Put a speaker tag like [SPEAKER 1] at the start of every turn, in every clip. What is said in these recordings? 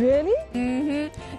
[SPEAKER 1] Really?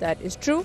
[SPEAKER 2] That is true।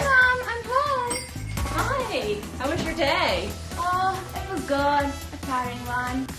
[SPEAKER 3] Mom, I'm home. Hi. How was your day? Oh, it was good. A tiring one.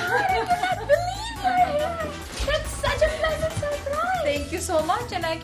[SPEAKER 3] I cannot believe it. That's such a pleasant surprise.
[SPEAKER 2] Thank you so much and I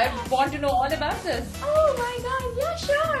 [SPEAKER 2] I want to know all about this.
[SPEAKER 3] Oh my God. Yeah, sure.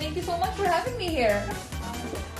[SPEAKER 2] Thank you so much for having me here.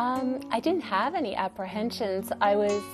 [SPEAKER 4] I didn't have any apprehensions.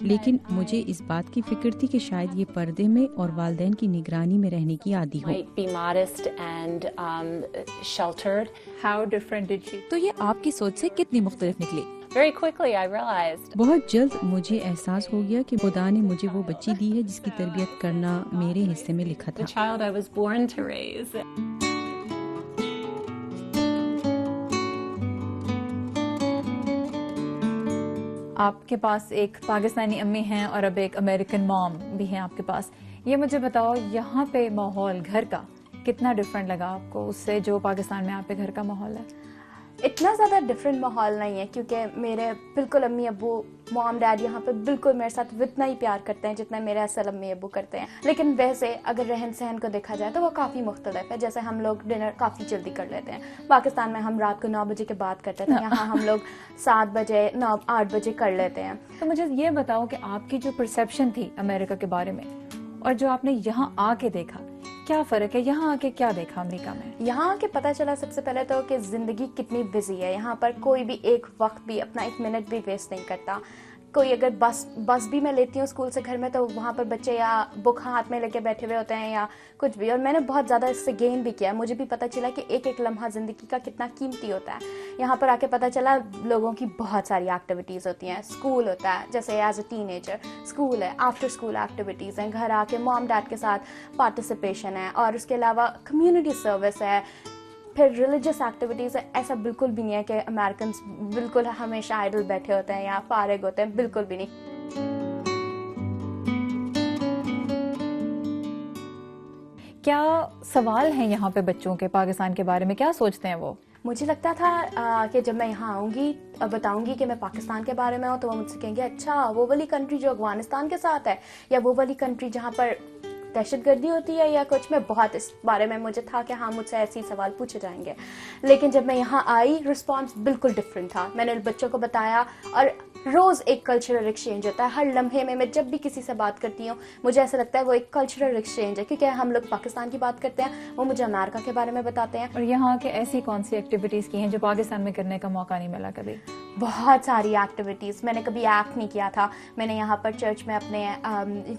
[SPEAKER 5] لیکن مجھے اس بات کی فکر تھی کہ شاید یہ پردے میں اور والدین کی نگرانی میں رہنے کی عادی ہو.
[SPEAKER 4] Might be modest and sheltered.
[SPEAKER 2] How different did she? تو یہ آپ کی سوچ سے کتنی مختلف نکلی؟
[SPEAKER 4] Very quickly I realized
[SPEAKER 5] بہت جلد مجھے احساس ہو گیا کہ خدا نے مجھے وہ بچی دی ہے جس کی تربیت کرنا میرے حصے میں لکھا تھا.
[SPEAKER 4] the child I was born to raise.
[SPEAKER 2] آپ کے پاس ایک پاکستانی امی ہیں اور اب ایک امریکن موم بھی ہیں آپ کے پاس. یہ مجھے بتاؤ یہاں پہ ماحول گھر کا کتنا ڈفرینٹ لگا آپ کو اس سے جو پاکستان میں آپ کے گھر کا ماحول ہے؟
[SPEAKER 3] اتنا زیادہ ڈفرینٹ ماحول نہیں ہے کیونکہ میرے بالکل امی ابو مام ڈیڈ یہاں پہ بالکل میرے ساتھ اتنا ہی پیار کرتے ہیں جتنا میرے اصل امی ابو کرتے ہیں. لیکن ویسے اگر رہن سہن کو دیکھا جائے تو وہ کافی مختلف ہے. جیسے ہم لوگ ڈنر کافی جلدی کر لیتے ہیں. پاکستان میں ہم رات کو 9 بجے کے بعد کرتے تھے, یہاں ہم لوگ 7 بجے 8 بجے کر لیتے ہیں.
[SPEAKER 2] تو مجھے یہ بتاؤ کہ آپ کی جو پرسیپشن تھی امریکہ کے بارے میں اور جو آپ نے یہاں آ کے دیکھا, کیا فرق ہے؟ یہاں آ کے کیا دیکھا امریکہ میں؟
[SPEAKER 3] یہاں آ کے پتہ چلا سب سے پہلے تو کہ زندگی کتنی بزی ہے. یہاں پر کوئی بھی ایک وقت بھی اپنا 1 منٹ بھی ویسٹ نہیں کرتا. کوئی اگر بس بھی میں لیتی ہوں اسکول سے گھر میں تو وہاں پر بچے یا بک ہاتھ میں لے کے بیٹھے ہوئے ہوتے ہیں یا کچھ بھی. اور میں نے بہت زیادہ اس سے گین بھی کیا. مجھے بھی پتہ چلا کہ ایک ایک لمحہ زندگی کا کتنا قیمتی ہوتا ہے. یہاں پر آ کے پتہ چلا لوگوں کی بہت ساری ایکٹیویٹیز ہوتی ہیں. اسکول ہوتا ہے جیسے as a ten ager school ہے, آفٹر اسکول ایکٹیویٹیز ہیں, گھر آ کے موم ڈیڈ کے ساتھ پارٹیسپیشن ہے, اور اس کے علاوہ کمیونٹی سروس ہے, پھر ریلیجس ایکٹیویٹیز ہے. ایسا بالکل بھی نہیں ہے کہ امریکنس بالکل ہمیشہ آئیڈل بیٹھے ہوتے ہیں یا فارغ ہوتے ہیں, بالکل بھی نہیں.
[SPEAKER 2] کیا سوال ہیں یہاں پہ بچوں کے پاکستان کے بارے میں, کیا سوچتے ہیں وہ؟
[SPEAKER 3] مجھے لگتا تھا کہ جب میں یہاں آؤں گی اور بتاؤں گی کہ میں پاکستان کے بارے میں ہوں تو وہ مجھ سے کہیں گے اچھا وہ والی کنٹری جو افغانستان کے ساتھ ہے, یا وہ والی کنٹری جہاں پر دہشت گردی ہوتی ہے یا کچھ. میں بہت اس بارے میں مجھے تھا کہ ہاں مجھ سے ایسے سوال پوچھے جائیں گے. لیکن جب میں یہاں آئی رسپانس بالکل ڈفرینٹ تھا. میں نے بچوں کو بتایا اور روز ایک کلچرل ایکسچینج ہوتا ہے. ہر لمحے میں جب بھی کسی سے بات کرتی ہوں مجھے ایسا لگتا ہے وہ ایک کلچرل ایکسچینج ہے, کیونکہ ہم لوگ پاکستان کی بات کرتے ہیں, وہ مجھے امریکہ کے بارے میں بتاتے ہیں.
[SPEAKER 2] اور یہاں کے ایسی کون سی ایکٹیویٹیز کی ہیں جو پاکستان میں کرنے کا موقع نہیں ملا کبھی؟
[SPEAKER 3] بہت ساری ایکٹیویٹیز. میں نے کبھی ایکٹ نہیں کیا تھا. میں نے یہاں پر چرچ میں اپنے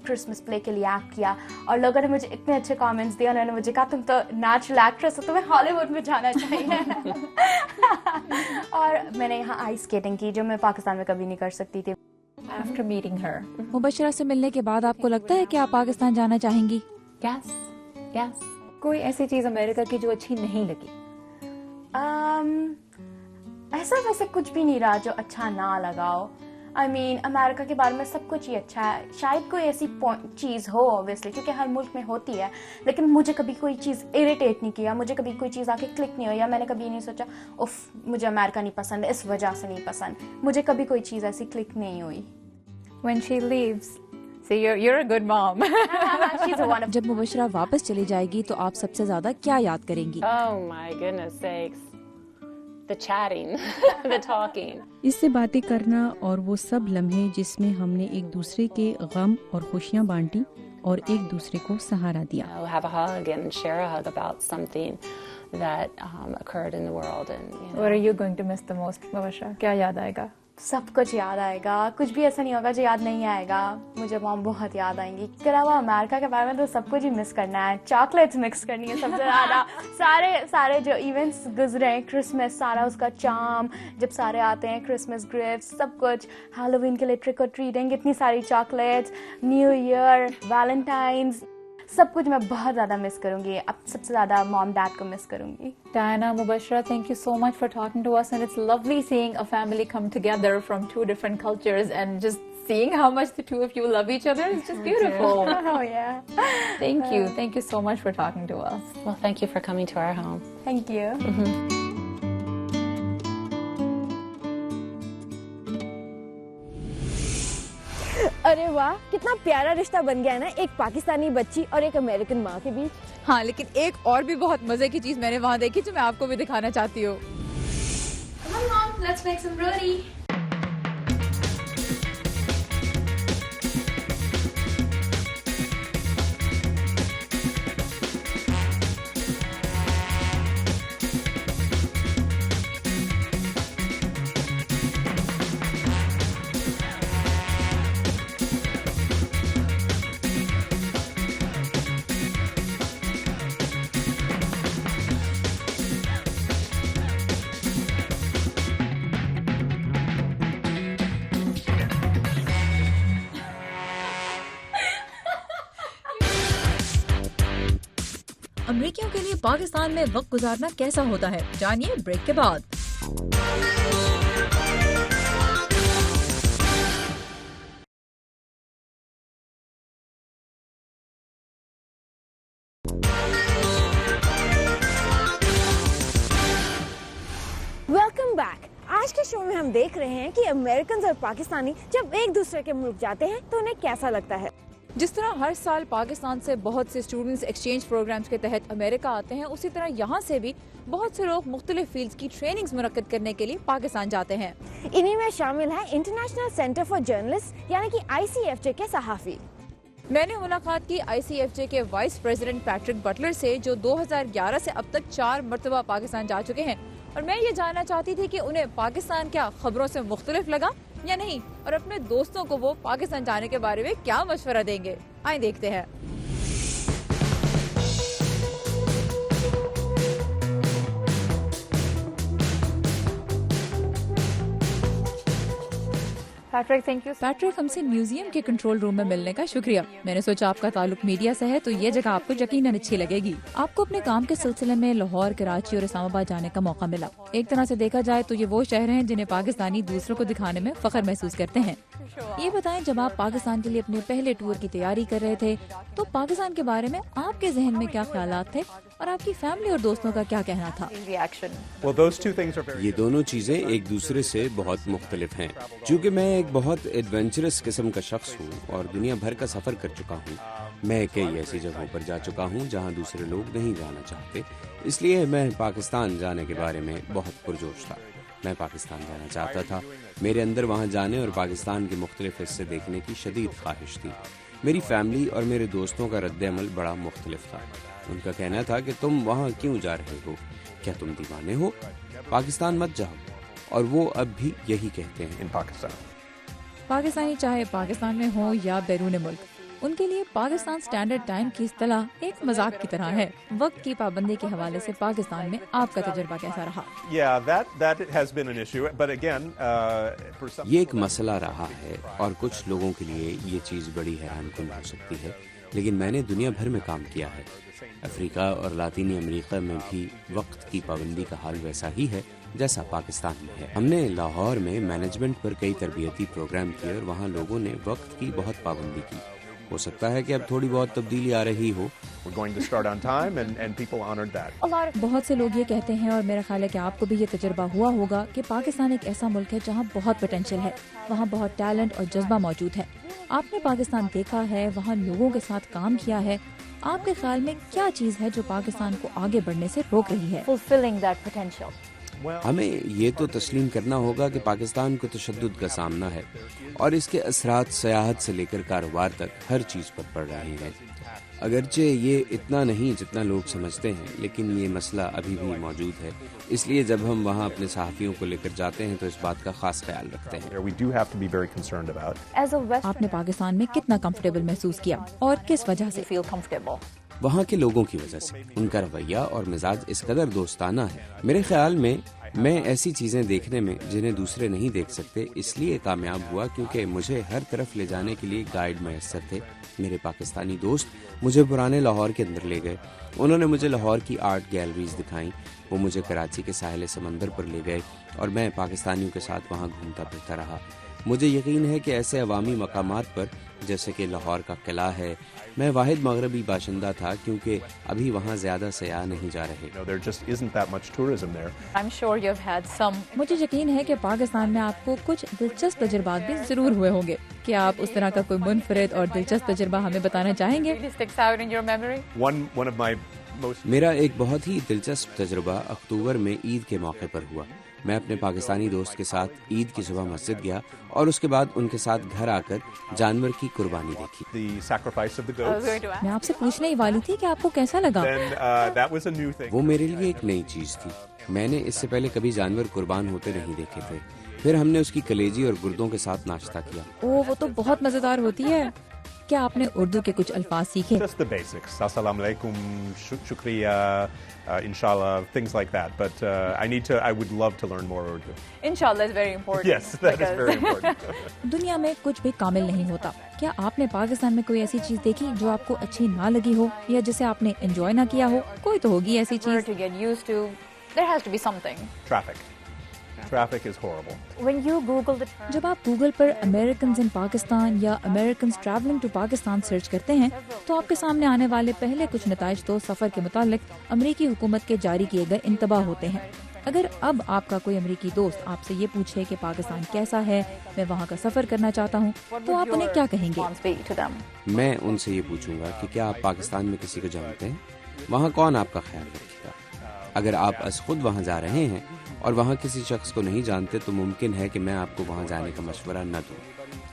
[SPEAKER 3] کرسمس پلے کے لیے ایکٹ کیا اور لوگوں نے مجھے اتنے اچھے کامنٹس دیے. انہوں نے مجھے کہا تم تو نیچرل ایکٹریس ہو, تمہیں ہالی ووڈ میں جانا چاہیے. اور میں نے یہاں آئس اسکیٹنگ کی جو میں پاکستان میں کبھی نہیں کر سکتی تھی.
[SPEAKER 2] After meeting her. مبشرہ سے ملنے کے بعد آپ کو لگتا ہے کہ آپ پاکستان جانا چاہیں گی؟
[SPEAKER 4] Yes.
[SPEAKER 2] کوئی ایسی چیز امریکہ کی جو اچھی نہیں لگی؟
[SPEAKER 3] ایسا ویسے کچھ بھی نہیں رہا جو اچھا نہ لگاؤ. امریکہ کے بارے میں سب کچھ ہی اچھا ہے. شاید کوئی ایسی چیز ہو اوبویسلی کیونکہ ہر ملک میں ہوتی ہے, لیکن مجھے کبھی کوئی چیز اریٹیٹ نہیں کیا. مجھے کبھی کوئی چیز آ کے کلک نہیں ہوئی, یا میں نے کبھی نہیں سوچا اف مجھے امریکہ نہیں پسند اس وجہ سے نہیں پسند. مجھے کبھی کوئی چیز ایسی کلک نہیں ہوئی.
[SPEAKER 2] When she leaves, say you're a good mom. جب مبشرہ واپس چلی جائے گی تو آپ سب سے زیادہ کیا یاد کریں گی؟
[SPEAKER 4] Oh my goodness sakes. The chatting, the talking.
[SPEAKER 5] اس سے باتیں کرنا اور وہ سب لمحے جس میں ہم نے ایک دوسرے کے غم اور خوشیاں بانٹی اور ایک دوسرے کو سہارا دیا.
[SPEAKER 4] Have a hug and share a hug about something that occurred in the world. And
[SPEAKER 2] What are you going to miss the most, مبشرہ؟ کیا یاد آئے گا؟
[SPEAKER 3] سب کچھ یاد آئے گا. کچھ بھی ایسا نہیں ہوگا جو یاد نہیں آئے گا. مجھے مام بہت یاد آئیں گی. اس کے علاوہ امریکہ کے بارے میں تو سب کچھ ہی مس کرنا ہے. چاکلیٹس مکس کرنی ہے سب سے زیادہ. سارے جو ایونٹس گزرے ہیں, کرسمس سارا اس کا چارم, جب سارے آتے ہیں کرسمس گفٹس سب کچھ, ہیلووین کے لیے ٹرک اور ٹریٹنگ, اتنی ساری چاکلیٹس, نیو ایئر, ویلنٹائنز, سب کچھ میں بہت زیادہ مس کروں گی. اب سب سے زیادہ مام ڈیڈ کو مس کروں گی.
[SPEAKER 2] Diana, Mubashira, thank you so much for talking to us, and it's lovely seeing a family come together from 2 different cultures and just seeing how much the 2 of you love each other. It's just beautiful.
[SPEAKER 3] Oh yeah.
[SPEAKER 2] Thank you so much for talking to us.
[SPEAKER 4] well, thank you for coming to our home.
[SPEAKER 3] Thank you.
[SPEAKER 1] ارے واہ کتنا پیارا رشتہ بن گیا ہے نا ایک پاکستانی بچی اور ایک امریکن ماں کے بیچ.
[SPEAKER 2] ہاں لیکن ایک اور بھی بہت مزے کی چیز میں نے وہاں دیکھی جو میں آپ کو بھی دکھانا چاہتی ہوں.
[SPEAKER 3] Come on, Mom, let's make some roti.
[SPEAKER 2] امریکیوں کے لیے پاکستان میں وقت گزارنا کیسا ہوتا ہے، جانیے بریک کے بعد۔
[SPEAKER 1] Welcome back. آج کے شو میں ہم دیکھ رہے ہیں کہ امریکنز اور پاکستانی جب ایک دوسرے کے ملک جاتے ہیں تو انہیں کیسا لگتا ہے۔
[SPEAKER 2] جس طرح ہر سال پاکستان سے بہت سے اسٹوڈنٹس ایکسچینج پروگرامز کے تحت امریکہ آتے ہیں، اسی طرح یہاں سے بھی بہت سے لوگ مختلف فیلڈز کی ٹریننگز منعقد کرنے کے لیے پاکستان جاتے ہیں۔
[SPEAKER 1] انہی میں شامل ہے انٹرنیشنل سینٹر فار جرنلسٹ یعنی کہ ICFJ کے صحافی۔
[SPEAKER 2] میں نے ملاقات کی ICFJ کے وائس پریزیڈنٹ پیٹرک بٹلر سے، جو 2011 سے اب تک 4 مرتبہ پاکستان جا چکے ہیں، اور میں یہ جاننا چاہتی تھی کہ انہیں پاکستان کیا خبروں سے مختلف لگا یا نہیں، اور اپنے دوستوں کو وہ پاکستان جانے کے بارے میں کیا مشورہ دیں گے۔ آئیں دیکھتے ہیں۔ پیٹرک، ہم سے میوزیم کے کنٹرول روم میں ملنے کا شکریہ۔ میں نے سوچا آپ کا تعلق میڈیا سے ہے تو یہ جگہ آپ کو یقیناً اچھی لگے گی۔ آپ کو اپنے کام کے سلسلے میں لاہور، کراچی اور اسلام آباد جانے کا موقع ملا۔ ایک طرح سے دیکھا جائے تو یہ وہ شہر ہیں جنہیں پاکستانی دوسروں کو دکھانے میں فخر محسوس کرتے ہیں۔ یہ بتائیں، جب آپ پاکستان کے لیے اپنے پہلے ٹور کی تیاری کر رہے تھے تو پاکستان کے بارے میں آپ کے ذہن میں کیا خیالات تھے اور آپ کی فیملی اور دوستوں کا کیا کہنا تھا؟
[SPEAKER 6] یہ دونوں چیزیں ایک دوسرے سے بہت مختلف ہیں۔ چونکہ میں ایک بہت ایڈونچرس قسم کا شخص ہوں اور دنیا بھر کا سفر کر چکا ہوں، میں کئی ایسی جگہوں پر جا چکا ہوں جہاں دوسرے لوگ نہیں جانا چاہتے، اس لیے میں پاکستان جانے کے بارے میں بہت پرجوش تھا۔ میں پاکستان جانا چاہتا تھا، میرے اندر وہاں جانے اور پاکستان کے مختلف حصے دیکھنے کی شدید خواہش تھی۔ میری فیملی اور میرے دوستوں کا رد عمل بڑا مختلف تھا۔ ان کا کہنا تھا کہ تم وہاں کیوں جا رہے ہو، کیا تم دیوانے ہو، پاکستان مت جاؤ، اور وہ اب بھی یہی کہتے ہیں۔
[SPEAKER 2] پاکستانی چاہے پاکستان میں ہو یا بیرون ملک، ان کے لیے پاکستان سٹینڈرڈ ٹائم کی اصطلاح ایک مذاق کی طرح ہے۔ وقت کی پابندی کے حوالے سے پاکستان میں آپ کا تجربہ کیسا رہا؟
[SPEAKER 6] یہ ایک مسئلہ رہا ہے اور کچھ لوگوں کے لیے یہ چیز بڑی حیران کن ہو سکتی ہے، لیکن میں نے دنیا بھر میں کام کیا ہے۔ افریقہ اور لاطینی امریکہ میں بھی وقت کی پابندی کا حال ویسا ہی ہے جیسا پاکستان میں ہے۔ ہم نے لاہور میں مینجمنٹ پر کئی تربیتی پروگرام کیے اور وہاں لوگوں نے وقت کی بہت پابندی کی۔ ہو سکتا ہے کہ اب تھوڑی بہت تبدیلی آ رہی ہو۔
[SPEAKER 2] بہت سے لوگ یہ کہتے ہیں، اور میرا خیال ہے کہ آپ کو بھی یہ تجربہ ہوا ہوگا، کہ پاکستان ایک ایسا ملک ہے جہاں بہت پوٹینشیل ہے، وہاں بہت ٹیلنٹ اور جذبہ موجود ہے۔ آپ نے پاکستان دیکھا ہے، وہاں لوگوں کے ساتھ کام کیا ہے، آپ کے خیال میں کیا چیز ہے جو پاکستان کو آگے بڑھنے سے روک رہی ہے؟
[SPEAKER 6] ہمیں یہ تو تسلیم کرنا ہوگا کہ پاکستان کو تشدد کا سامنا ہے اور اس کے اثرات سیاحت سے لے کر کاروبار تک ہر چیز پر پڑ رہے ہیں۔ اگرچہ یہ اتنا نہیں جتنا لوگ سمجھتے ہیں، لیکن یہ مسئلہ ابھی بھی موجود ہے، اس لیے جب ہم وہاں اپنے صحافیوں کو لے کر جاتے ہیں تو اس بات کا خاص خیال رکھتے ہیں۔
[SPEAKER 2] آپ نے پاکستان میں کتنا کمفرٹیبل محسوس کیا اور کس وجہ سے؟
[SPEAKER 6] وہاں کے لوگوں کی وجہ سے، ان کا رویہ اور مزاج اس قدر دوستانہ ہے۔ میرے خیال میں ایسی چیزیں دیکھنے میں جنہیں دوسرے نہیں دیکھ سکتے اس لیے کامیاب ہوا کیونکہ مجھے ہر طرف لے جانے کے لیے گائیڈ میسر تھے۔ میرے پاکستانی دوست مجھے پرانے لاہور کے اندر لے گئے، انہوں نے مجھے لاہور کی آرٹ گیلریز دکھائیں، وہ مجھے کراچی کے ساحل سمندر پر لے گئے اور میں پاکستانیوں کے ساتھ وہاں گھومتا پھرتا رہا۔ مجھے یقین ہے کہ ایسے عوامی مقامات پر جیسے کہ لاہور کا قلعہ ہے، میں واحد مغربی باشندہ تھا کیونکہ ابھی وہاں زیادہ سیاح نہیں جا رہے۔
[SPEAKER 2] مجھے یقین ہے کہ پاکستان میں آپ کو کچھ دلچسپ تجربات بھی ضرور ہوئے ہوں گے۔ کیا آپ اس طرح کا کوئی منفرد اور دلچسپ تجربہ ہمیں بتانا چاہیں گے؟
[SPEAKER 6] میرا ایک بہت ہی دلچسپ تجربہ اکتوبر میں عید کے موقع پر ہوا۔ میں اپنے پاکستانی دوست کے ساتھ عید کی صبح مسجد گیا اور اس کے بعد ان کے ساتھ گھر آ کر جانور کی قربانی دیکھی۔
[SPEAKER 2] میں آپ سے پوچھنے ہی والی تھی کہ آپ کو کیسا لگا؟
[SPEAKER 6] وہ میرے لیے ایک نئی چیز تھی، میں نے اس سے پہلے کبھی جانور قربان ہوتے نہیں دیکھے تھے۔ پھر ہم نے اس کی کلیجی اور گردوں کے ساتھ ناشتہ کیا۔
[SPEAKER 2] وہ تو بہت مزیدار ہوتی ہے۔
[SPEAKER 5] کیا آپ نے اردو کے کچھ الفاظ سیکھے؟
[SPEAKER 7] Just the basics. Assalamu alaikum, shukriya, inshallah, things like that. But I would love to learn more Urdu.
[SPEAKER 2] Inshallah is very important.
[SPEAKER 7] Yes, that is very important.
[SPEAKER 5] دنیا میں کچھ بھی کامل نہیں ہوتا. کیا آپ نے پاکستان میں کوئی ایسی چیز دیکھی جو آپ کو اچھی نہ لگی ہو یا جسے آپ نے انجوائے نہ کیا ہو؟ کوئی تو ہوگی ایسی چیز.
[SPEAKER 2] To get used to, there has to be something.
[SPEAKER 7] Traffic is horrible.
[SPEAKER 2] When you Google the term,
[SPEAKER 5] جب آپ گوگل پر امریکنز ان پاکستان یا Americans travelling to Pakistan search کرتے ہیں تو آپ کے سامنے آنے والے پہلے کچھ نتائج تو سفر کے متعلق امریکی حکومت کے جاری کیے گئے انتباہ ہوتے ہیں. اگر اب آپ کا کوئی امریکی دوست آپ سے یہ پوچھے کہ پاکستان کیسا ہے، میں وہاں کا سفر کرنا چاہتا ہوں، تو آپ انہیں کیا کہیں گے؟
[SPEAKER 2] response be to them?
[SPEAKER 6] میں ان سے یہ پوچھوں گا کہ کیا آپ پاکستان میں کسی کو جانتے ہیں؟ وہاں کون آپ کا خیال رکھے گا؟ اگر آپ از خود وہاں جا رہے ہیں اور وہاں کسی شخص کو نہیں جانتے تو ممکن ہے کہ میں آپ کو وہاں جانے کا مشورہ نہ دوں.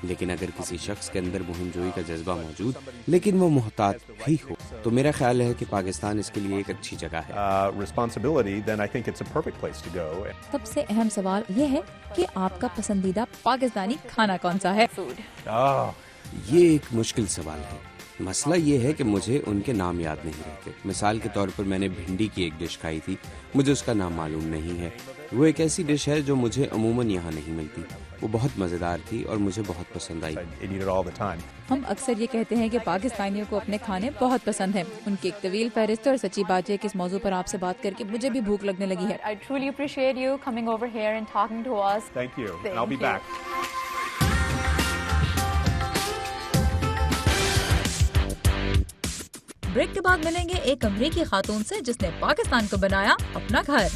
[SPEAKER 6] لیکن اگر کسی شخص کے اندر مہم جوئی کا جذبہ موجود لیکن وہ محتاط بھی ہو تو میرا خیال ہے کہ پاکستان اس کے لیے ایک اچھی جگہ ہے.
[SPEAKER 7] Responsibility, then I think it's a perfect place to go.
[SPEAKER 5] سب سے اہم سوال یہ ہے کہ آپ کا پسندیدہ پاکستانی کھانا کون سا ہے؟
[SPEAKER 6] یہ ایک مشکل سوال ہے. مسئلہ یہ ہے کہ مجھے ان کے نام یاد نہیں رہتے. مثال کے طور پر میں نے بھنڈی کی ایک ڈش کھائی تھی، مجھے اس کا نام معلوم نہیں ہے. وہ ایک ایسی ڈش ہے جو مجھے عموماً یہاں نہیں ملتی. وہ بہت مزیدار تھی اور مجھے بہت پسند آئی.
[SPEAKER 7] I eat it all the time.
[SPEAKER 5] ہم اکثر یہ کہتے ہیں کہ پاکستانیوں کو اپنے کھانے بہت پسند ہیں. ان کی ایک طویل فہرست ہے اور سچی بات ہے کہ اس موضوع پر آپ سے بات کر کے مجھے بھی بھوک لگنے لگی ہے.
[SPEAKER 2] I truly appreciate you coming over here and talking to us.
[SPEAKER 7] Thank you.
[SPEAKER 2] Thank
[SPEAKER 7] I'll be
[SPEAKER 2] you.
[SPEAKER 7] back.
[SPEAKER 5] Break کے بعد ملیں گے ایک امریکی خاتون سے جس نے پاکستان کو بنایا اپنا گھر.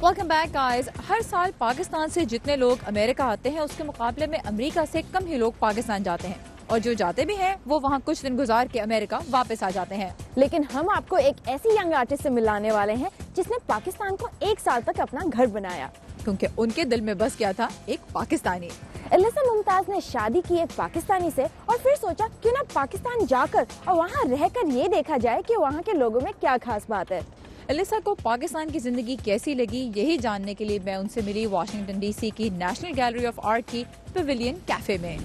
[SPEAKER 5] Welcome back guys. ہر سال پاکستان سے جتنے لوگ امریکہ آتے ہیں اس کے مقابلے میں امریکہ سے کم ہی لوگ پاکستان جاتے ہیں، اور جو جاتے بھی ہیں وہ وہاں کچھ دن گزار کے امریکہ واپس آ جاتے ہیں.
[SPEAKER 1] لیکن ہم آپ کو ایک ایسی ینگ آرٹسٹ سے ملانے والے ہیں جس نے پاکستان کو 1 سال تک اپنا گھر بنایا،
[SPEAKER 5] کیونکہ ان کے دل میں بس کیا تھا، ایک پاکستانی.
[SPEAKER 1] الیسا ممتاز نے شادی کی ایک پاکستانی سے اور پھر سوچا کیوں نہ پاکستان جا کر اور وہاں رہ کر یہ دیکھا جائے کہ وہاں کے لوگوں میں کیا خاص بات ہے.
[SPEAKER 5] الیسا کو پاکستان کی زندگی کیسی لگی یہی جاننے کے لیے میں ان سے ملی واشنگٹن ڈی سی کی نیشنل گیلری آف آرٹ کی پیویلین کیفے میں.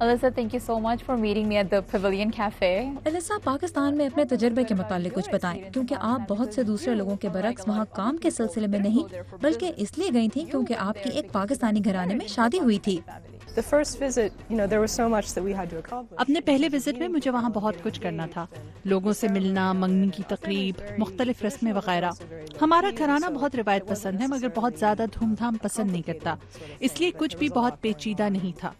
[SPEAKER 2] Alyssa, thank you so much for meeting me at the Pavilion Cafe.
[SPEAKER 5] Alyssa, Pakistan میں اپنے تجربے کے متعلق کچھ بتائیں، کیونکہ آپ بہت سے دوسرے لوگوں کے برعکس وہاں کام کے سلسلے میں نہیں بلکہ اس لیے گئی تھیں کیونکہ آپ کی ایک پاکستانی گھرانے میں شادی ہوئی تھی.
[SPEAKER 8] The first visit, there was so much that we had to accomplish.
[SPEAKER 9] اپنے پہلے وزٹ میں مجھے وہاں بہت کچھ کرنا تھا، لوگوں سے ملنا، منگنی کی تقریب، مختلف رسمیں وغیرہ. ہمارا گھرانہ بہت روایت پسند ہے مگر بہت زیادہ دھوم دھام پسند نہیں کرتا، اس لیے کچھ بھی بہت پیچیدہ نہیں تھا.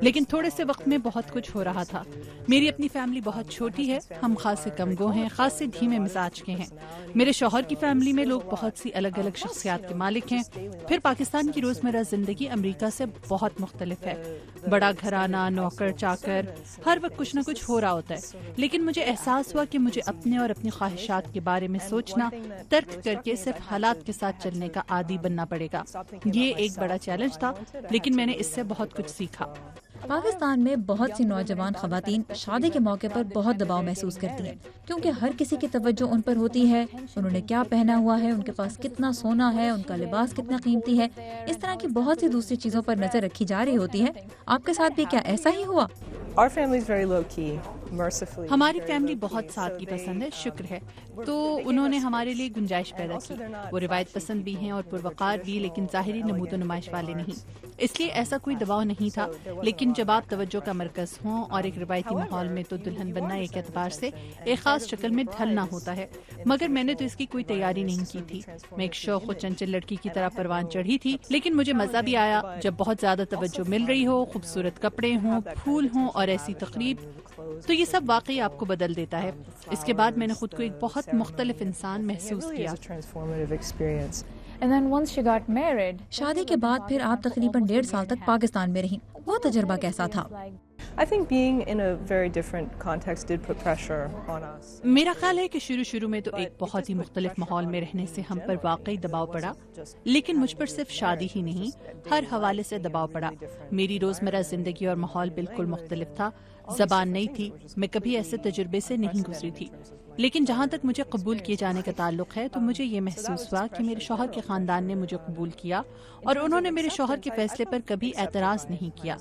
[SPEAKER 9] لیکن تھوڑے سے وقت میں بہت کچھ ہو رہا تھا. میری اپنی فیملی بہت چھوٹی ہے، ہم خاص سے کم گو ہیں، خاص سے دھیمے مزاج کے ہیں. میرے شوہر کی فیملی میں لوگ بہت سی الگ الگ شخصیات کے مالک ہیں. پھر پاکستان کی روزمرہ زندگی امریکہ سے بہت مختلف ہے. بڑا گھرانہ، نوکر چاکر، ہر وقت کچھ نہ کچھ ہو رہا ہوتا ہے. لیکن مجھے احساس ہوا کہ مجھے اپنے اور اپنی خواہشات کے بارے میں سوچنا ترک کر کے صرف حالات کے ساتھ چلنے کا عادی بننا پڑے گا. یہ ایک بڑا چیلنج تھا لیکن میں نے اس سے بہت کچھ سیکھا.
[SPEAKER 5] پاکستان میں بہت سی نوجوان خواتین شادی کے موقع پر بہت دباؤ محسوس کرتی ہیں کیونکہ ہر کسی کی توجہ ان پر ہوتی ہے، انہوں نے کیا پہنا ہوا ہے، ان کے پاس کتنا سونا ہے، ان کا لباس کتنا قیمتی ہے، اس طرح کی بہت سی دوسری چیزوں پر نظر رکھی جا رہی ہوتی ہے. آپ کے ساتھ بھی کیا ایسا ہی ہوا؟
[SPEAKER 8] Our family is very low key, mercifully.
[SPEAKER 9] ہماری فیملی بہت سادگی پسند ہے، شکر ہے، تو انہوں نے ہمارے لیے گنجائش پیدا کی. وہ روایت پسند بھی ہیں اور پروقار بھی، لیکن ظاہری نمود و نمائش والے نہیں، اس لیے ایسا کوئی دباؤ نہیں تھا. لیکن جب آپ توجہ کا مرکز ہوں اور ایک روایتی ماحول میں تو دلہن بننا ایک اعتبار سے ایک خاص شکل میں ڈھلنا ہوتا ہے. مگر میں نے تو اس کی کوئی تیاری نہیں کی تھی. میں ایک شوق و چنچل لڑکی کی طرح پروان چڑھی تھی، لیکن مجھے مزہ بھی آیا جب بہت زیادہ توجہ مل رہی ہو، خوبصورت کپڑے ہوں، پھول ہوں اور ایسی تقریب، تو یہ سب واقعی آپ کو بدل دیتا ہے. اس کے بعد میں نے خود کو ایک بہت مختلف انسان محسوس کیا.
[SPEAKER 2] And then once she got married,
[SPEAKER 10] شادی کے بعد پھر آپ تقریباً 1.5 سال تک پاکستان میں رہیں. وہ تجربہ کیسا تھا؟
[SPEAKER 8] I think being in a very different context did put pressure on us.
[SPEAKER 9] میرا خیال ہے کہ شروع میں تو ایک بہت ہی مختلف ماحول میں رہنے سے ہم پر واقعی دباؤ پڑا، لیکن مجھ پر صرف شادی ہی نہیں، ہر حوالے سے دباؤ پڑا. میری روزمرہ زندگی اور ماحول بالکل مختلف تھا، زبان نہیں تھی، میں کبھی ایسے تجربے سے نہیں گزری تھی. لیکن جہاں تک مجھے قبول کیے جانے کا تعلق ہے تو مجھے یہ محسوس ہوا کہ میرے شوہر کے خاندان نے مجھے قبول کیا اور انہوں نے میرے شوہر کے فیصلے پر کبھی اعتراض نہیں کیا.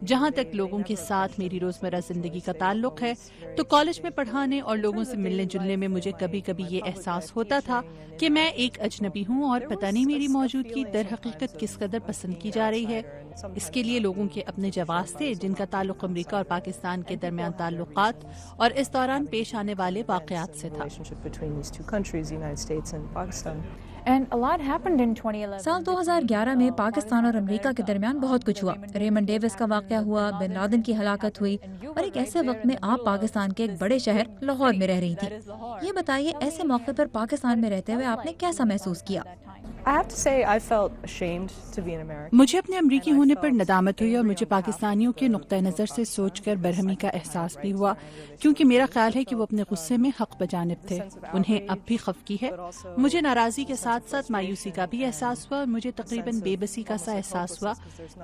[SPEAKER 9] جہاں تک لوگوں کے ساتھ میری روزمرہ زندگی کا تعلق ہے تو کالج میں پڑھانے اور لوگوں سے ملنے جلنے میں مجھے کبھی کبھی یہ احساس ہوتا تھا کہ میں ایک اجنبی ہوں اور پتہ نہیں میری موجودگی در حقیقت کس قدر پسند کی جا رہی ہے. اس کے لیے لوگوں کے اپنے جواز تھے جن کا تعلق امریکہ اور پاکستان کے درمیان تعلقات اور اس دوران پیش آنے والے واقعات سے تھا.
[SPEAKER 2] and a lot happened in 2011.
[SPEAKER 10] سال 2011 میں پاکستان اور امریکہ کے درمیان بہت کچھ ہوا. ریمنڈ ڈیوس کا واقعہ ہوا، بن لادن کی ہلاکت ہوئی، اور ایک ایسے وقت میں آپ پاکستان کے ایک بڑے شہر لاہور میں رہ رہی تھی. یہ بتائیے ایسے موقع پر پاکستان میں رہتے ہوئے آپ نے کیسا محسوس کیا؟
[SPEAKER 8] I have to say I felt ashamed to be an American.
[SPEAKER 9] مجھے اپنے امریکی ہونے پر ندامت ہوئی اور مجھے پاکستانیوں کے نقطہ نظر سے سوچ کر برہمی کا احساس بھی ہوا، کیونکہ میرا خیال ہے کہ وہ اپنے غصے میں حق بجانب تھے. انہیں اب بھی خفگی ہے. مجھے ناراضی کے ساتھ ساتھ مایوسی کا بھی احساس ہوا اور مجھے تقریباً بے بسی کا سا احساس ہوا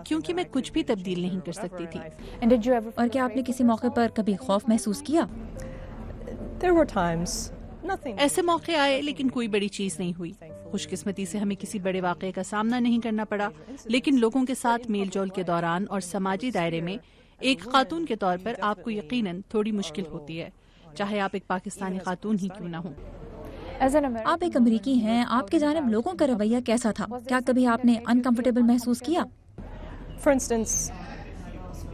[SPEAKER 9] کیونکہ میں کچھ بھی تبدیل نہیں کر سکتی تھی.
[SPEAKER 10] اور کیا آپ نے کسی موقع پر کبھی خوف محسوس کیا؟
[SPEAKER 8] There were times. Nothing.
[SPEAKER 9] ایسے موقع آئے لیکن کوئی بڑی چیز نہیں ہوئی. خوش قسمتی سے ہمیں کسی بڑے واقعے کا سامنا نہیں کرنا پڑا، لیکن لوگوں کے ساتھ میل جول کے دوران اور سماجی دائرے میں ایک خاتون کے طور پر آپ کو یقیناً تھوڑی مشکل ہوتی ہے، چاہے آپ ایک پاکستانی خاتون ہی کیوں نہ ہوں.
[SPEAKER 10] آپ ایک امریکی ہیں، آپ کی جانب لوگوں کا رویہ کیسا تھا؟ کیا کبھی آپ نے انکمفرٹیبل محسوس کیا؟
[SPEAKER 8] For instance,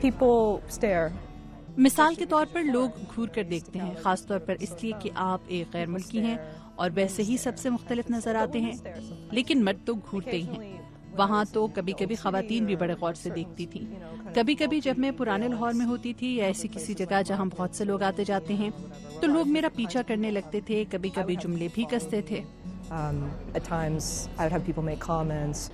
[SPEAKER 8] people stare.
[SPEAKER 9] مثال کے طور پر لوگ گھور کر دیکھتے ہیں، خاص طور پر اس لیے کہ آپ ایک غیر ملکی ہیں اور ویسے ہی سب سے مختلف نظر آتے ہیں، لیکن مرد تو گھورتے ہی ہیں. وہاں تو کبھی کبھی خواتین بھی بڑے غور سے دیکھتی تھیں. کبھی کبھی جب میں پرانے لاہور میں ہوتی تھی یا ایسی کسی جگہ جہاں بہت سے لوگ آتے جاتے ہیں تو لوگ میرا پیچھا کرنے لگتے تھے، کبھی کبھی جملے بھی کستے تھے.
[SPEAKER 8] At times I would have people make comments.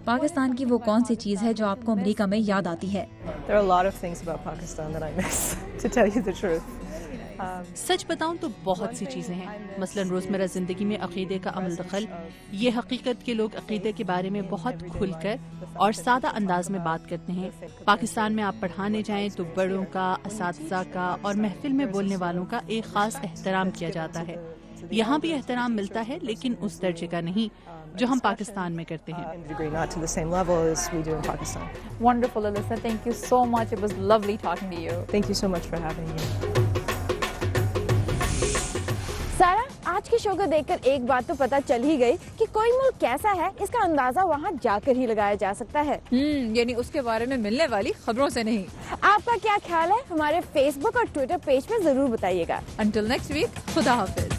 [SPEAKER 10] Pakistan کی وہ کون سی چیز ہے جو آپ کو امریکہ میں یاد آتی ہے؟
[SPEAKER 8] There are a lot of things about Pakistan that I miss, to tell you the truth.
[SPEAKER 9] سچ بتاؤں تو بہت سی چیزیں ہیں. مثلاً روزمرہ زندگی میں عقیدے کا عمل دخل، یہ حقیقت کہ لوگ عقیدے کے بارے میں بہت کھل کر اور سادہ انداز میں بات کرتے ہیں. پاکستان میں آپ پڑھانے جائیں تو بڑوں کا، اساتذہ کا اور محفل میں بولنے والوں کا ایک خاص احترام کیا جاتا ہے. یہاں بھی احترام ملتا ہے لیکن اس درجے کا نہیں جو ہم پاکستان میں کرتے ہیں.
[SPEAKER 8] Not to the same level as we do in Pakistan.
[SPEAKER 2] Wonderful, Alyssa. Thank you so much. It was lovely talking to you.
[SPEAKER 8] Thank you so much for having me.
[SPEAKER 1] سارا، آج کے شو کو دیکھ کر ایک بات تو پتہ چل ہی گئی کہ کوئی ملک کیسا ہے اس کا اندازہ وہاں جا کر ہی لگایا جا سکتا ہے.
[SPEAKER 2] یعنی اس کے بارے میں ملنے والی خبروں سے نہیں.
[SPEAKER 1] آپ کا کیا خیال ہے؟ ہمارے فیس بک اور ٹویٹر پیج پہ ضرور بتائیے گا.
[SPEAKER 2] Until next week, خدا حافظ.